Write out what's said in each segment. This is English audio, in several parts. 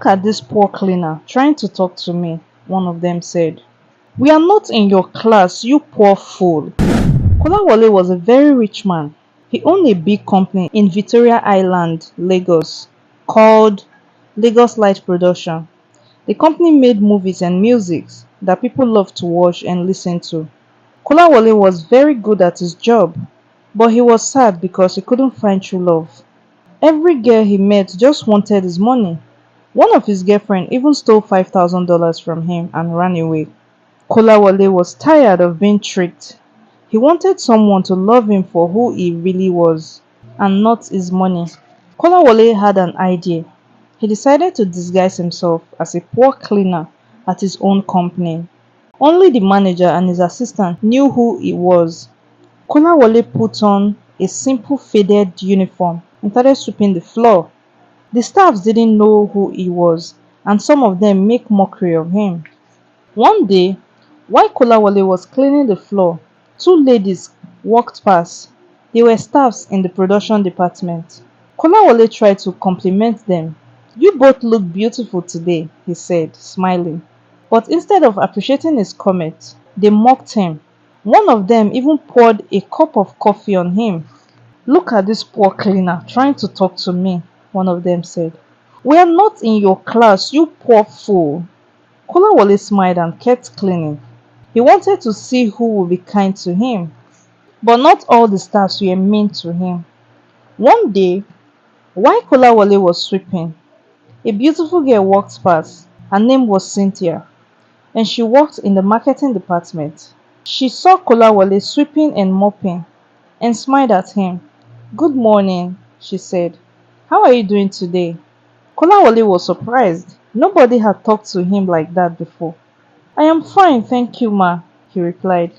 at this poor cleaner trying to talk to me, one of them said. We are not in your class, you poor fool. Kolawole was a very rich man. He owned a big company in Victoria Island, Lagos, called Lagos Light Production. The company made movies and music that people loved to watch and listen to. Kolawole was very good at his job, but he was sad because he couldn't find true love. Every girl he met just wanted his money. One of his girlfriends even stole $5,000 from him and ran away. Kolawole was tired of being tricked. He wanted someone to love him for who he really was, and not his money. Kolawole had an idea. He decided to disguise himself as a poor cleaner at his own company. Only the manager and his assistant knew who he was. Kolawole put on a simple faded uniform and started sweeping the floor. The staffs didn't know who he was, and some of them make mockery of him. One day, while Kolawole was cleaning the floor, two ladies walked past. They were staffs in the production department. Kolawole tried to compliment them. You both look beautiful today, he said, smiling. But instead of appreciating his comment, they mocked him. One of them even poured a cup of coffee on him. Look at this poor cleaner trying to talk to me, one of them said. We are not in your class, you poor fool. Kolawole smiled and kept cleaning. He wanted to see who would be kind to him. But not all the staffs were mean to him. One day, while Kolawole was sweeping, a beautiful girl walked past. Her name was Cynthia, and she worked in the marketing department. She saw Kolawole sweeping and mopping and smiled at him. Good morning, she said. How are you doing today? Kolawole was surprised. Nobody had talked to him like that before. I am fine, thank you, ma, he replied.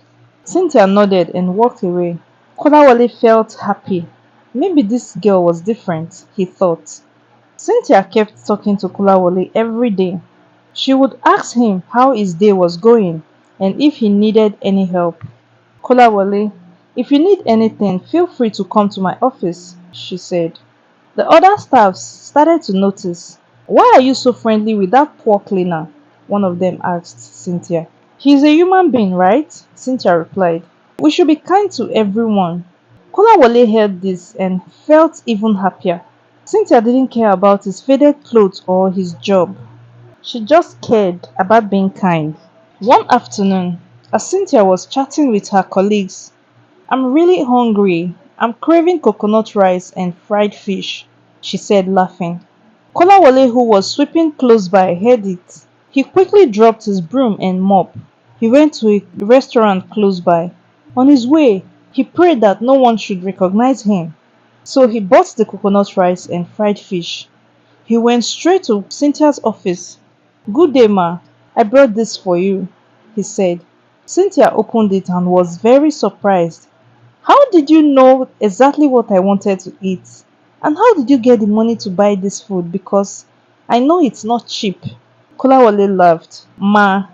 Cynthia nodded and walked away. Kolawole felt happy. Maybe this girl was different, he thought. Cynthia kept talking to Kolawole every day. She would ask him how his day was going and if he needed any help. Kolawole, if you need anything, feel free to come to my office, she said. The other staffs started to notice. Why are you so friendly with that poor cleaner? One of them asked Cynthia. He's a human being, right? Cynthia replied. We should be kind to everyone. Kolawole heard this and felt even happier. Cynthia didn't care about his faded clothes or his job. She just cared about being kind. One afternoon, as Cynthia was chatting with her colleagues, I'm really hungry. I'm craving coconut rice and fried fish, she said, laughing. Kolawole, who was sweeping close by, heard it. He quickly dropped his broom and mop. He went to a restaurant close by. On his way, he prayed that no one should recognize him. So he bought the coconut rice and fried fish. He went straight to Cynthia's office. Good day, ma. I brought this for you, he said. Cynthia opened it and was very surprised. How did you know exactly what I wanted to eat? And how did you get the money to buy this food? Because I know it's not cheap. Kolawole laughed. Ma,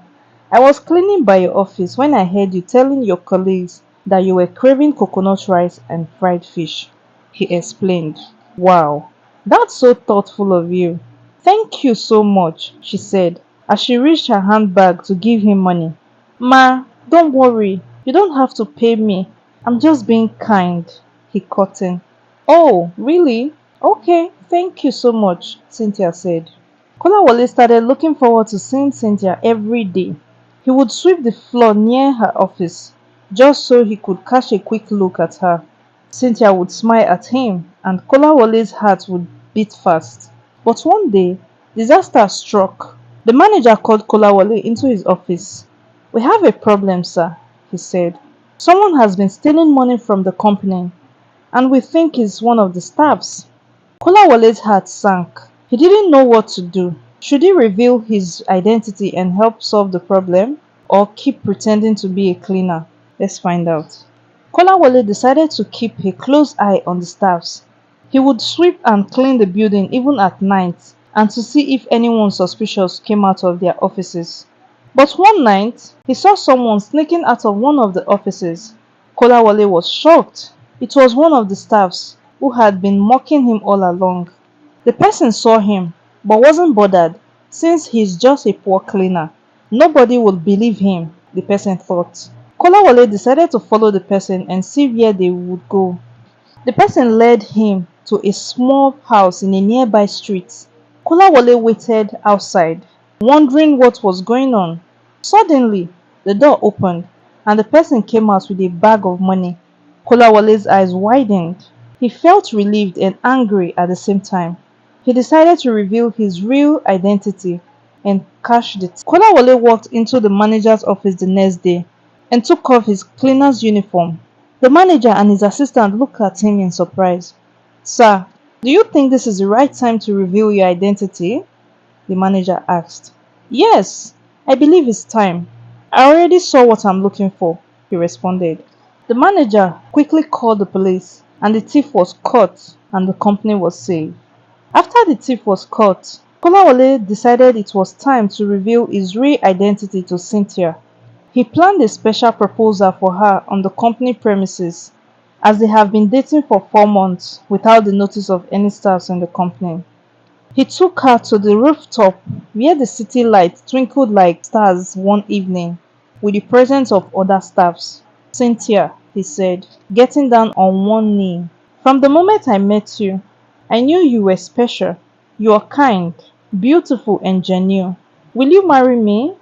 I was cleaning by your office when I heard you telling your colleagues that you were craving coconut rice and fried fish, he explained. Wow, that's so thoughtful of you. Thank you so much, she said as she reached her handbag to give him money. Ma, don't worry. You don't have to pay me. I'm just being kind, he cut in. Oh, really? Okay, thank you so much, Cynthia said. Kolawole started looking forward to seeing Cynthia every day. He would sweep the floor near her office just so he could catch a quick look at her. Cynthia would smile at him and Kolawole's heart would beat fast. But one day, disaster struck. The manager called Kolawole into his office. We have a problem, sir, he said. Someone has been stealing money from the company and we think it's one of the staffs. Kolawole's heart sank. He didn't know what to do. Should he reveal his identity and help solve the problem or keep pretending to be a cleaner? Let's find out. Kolawole decided to keep a close eye on the staffs. He would sweep and clean the building even at night and to see if anyone suspicious came out of their offices. But one night, he saw someone sneaking out of one of the offices. Kolawole was shocked. It was one of the staffs who had been mocking him all along. The person saw him but wasn't bothered since he's just a poor cleaner. Nobody would believe him, the person thought. Kolawole decided to follow the person and see where they would go. The person led him to a small house in a nearby street. Kolawole waited outside, wondering what was going on. Suddenly, the door opened and the person came out with a bag of money. Kolawole's eyes widened. He felt relieved and angry at the same time. He decided to reveal his real identity and cash the tip. Kolawole walked into the manager's office the next day and took off his cleaner's uniform. The manager and his assistant looked at him in surprise. Sir, do you think this is the right time to reveal your identity? The manager asked. Yes, I believe it's time. I already saw what I'm looking for, he responded. The manager quickly called the police and the thief was caught and the company was saved. After the thief was caught, Kolawole decided it was time to reveal his real identity to Cynthia. He planned a special proposal for her on the company premises, as they have been dating for 4 months without the notice of any staffs in the company. He took her to the rooftop where the city lights twinkled like stars one evening, with the presence of other staffs. Cynthia, he said, getting down on one knee. From the moment I met you, I knew you were special. You are kind, beautiful, and genuine. Will you marry me?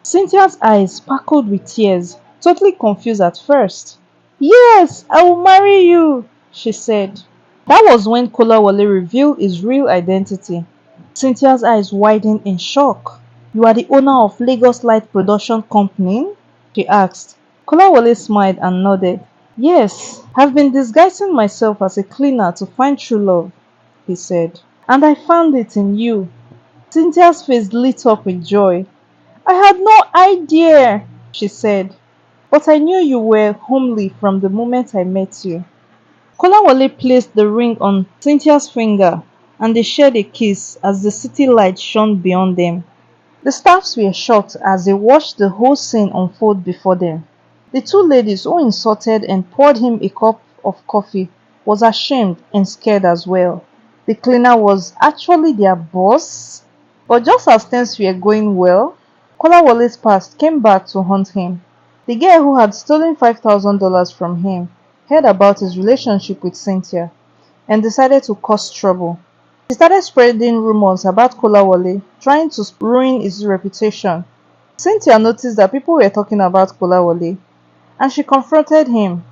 Cynthia's eyes sparkled with tears, totally confused at first. Yes, I will marry you, she said. That was when Kolawole revealed his real identity. Cynthia's eyes widened in shock. You are the owner of Lagos Light Production Company? She asked. Kolawole smiled and nodded. Yes, I've been disguising myself as a cleaner to find true love, he said. And I found it in you. Cynthia's face lit up with joy. I had no idea, she said. But I knew you were homely from the moment I met you. Kolawole placed the ring on Cynthia's finger and they shared a kiss as the city light shone beyond them. The staffs were shocked as they watched the whole scene unfold before them. The two ladies who insulted and poured him a cup of coffee was ashamed and scared as well. The cleaner was actually their boss. But just as things were going well, Kolawole's past came back to haunt him. The girl who had stolen $5,000 from him heard about his relationship with Cynthia and decided to cause trouble. She started spreading rumors about Kolawole, trying to ruin his reputation. Cynthia noticed that people were talking about Kolawole and she confronted him.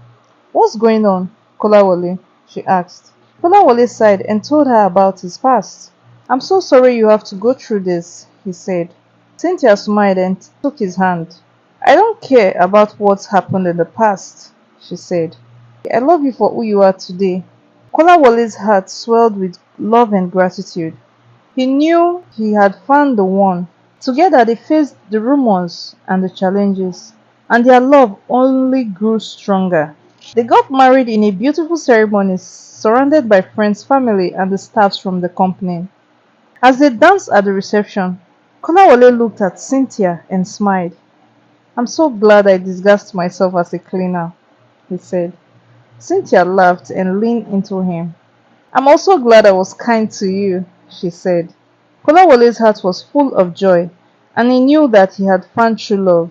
What's going on, Kolawole? She asked. Kolawole sighed and told her about his past. I'm so sorry you have to go through this, he said. Cynthia smiled and took his hand. I don't care about what's happened in the past, she said. I love you for who you are today. Kolawole's heart swelled with love and gratitude. He knew he had found the one. Together they faced the rumors and the challenges, and their love only grew stronger. They got married in a beautiful ceremony surrounded by friends, family, and the staffs from the company. As they danced at the reception, Kolawole looked at Cynthia and smiled. I'm so glad I disguised myself as a cleaner, he said. Cynthia laughed and leaned into him. I'm also glad I was kind to you, she said. Kolawole's heart was full of joy, and he knew that he had found true love.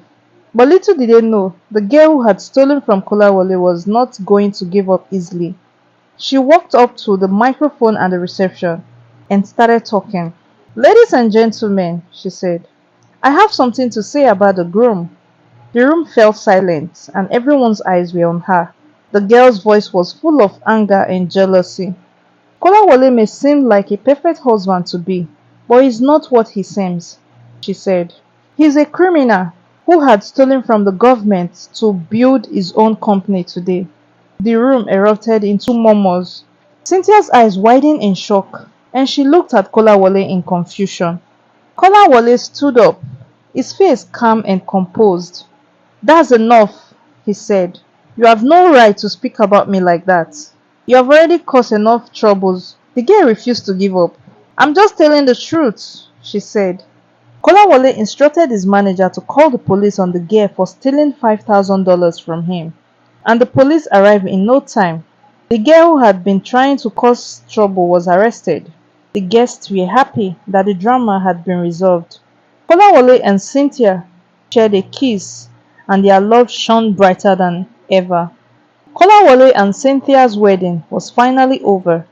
But little did they know, the girl who had stolen from Kolawole was not going to give up easily. She walked up to the microphone at the reception and started talking. Ladies and gentlemen, she said, I have something to say about the groom. The room fell silent, and everyone's eyes were on her. The girl's voice was full of anger and jealousy. Kolawole may seem like a perfect husband to be, but he's not what he seems, she said. He's a criminal who had stolen from the government to build his own company today. The room erupted into murmurs. Cynthia's eyes widened in shock, and she looked at Kolawole in confusion. Kolawole stood up, his face calm and composed. That's enough, he said. You have no right to speak about me like that. You have already caused enough troubles. The girl refused to give up. I'm just telling the truth, she said. Kolawole instructed his manager to call the police on the girl for stealing $5,000 from him, and the police arrived in no time. The girl who had been trying to cause trouble was arrested. The guests were happy that the drama had been resolved. Kolawole and Cynthia shared a kiss, and their love shone brighter than ever. Kolawole and Cynthia's wedding was finally over.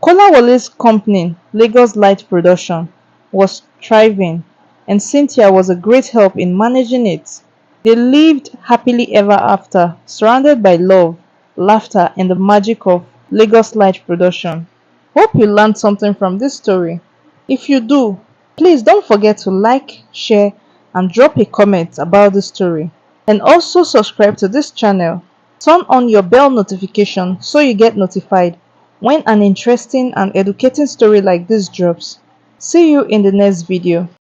Kolawole's company, Lagos Light Production, was thriving, and Cynthia was a great help in managing it. They lived happily ever after, surrounded by love, laughter, and the magic of Lagos Light Production. Hope you learned something from this story. If you do, please don't forget to like, share, and drop a comment about the story. And also subscribe to this channel. Turn on your bell notification so you get notified when an interesting and educating story like this drops. See you in the next video.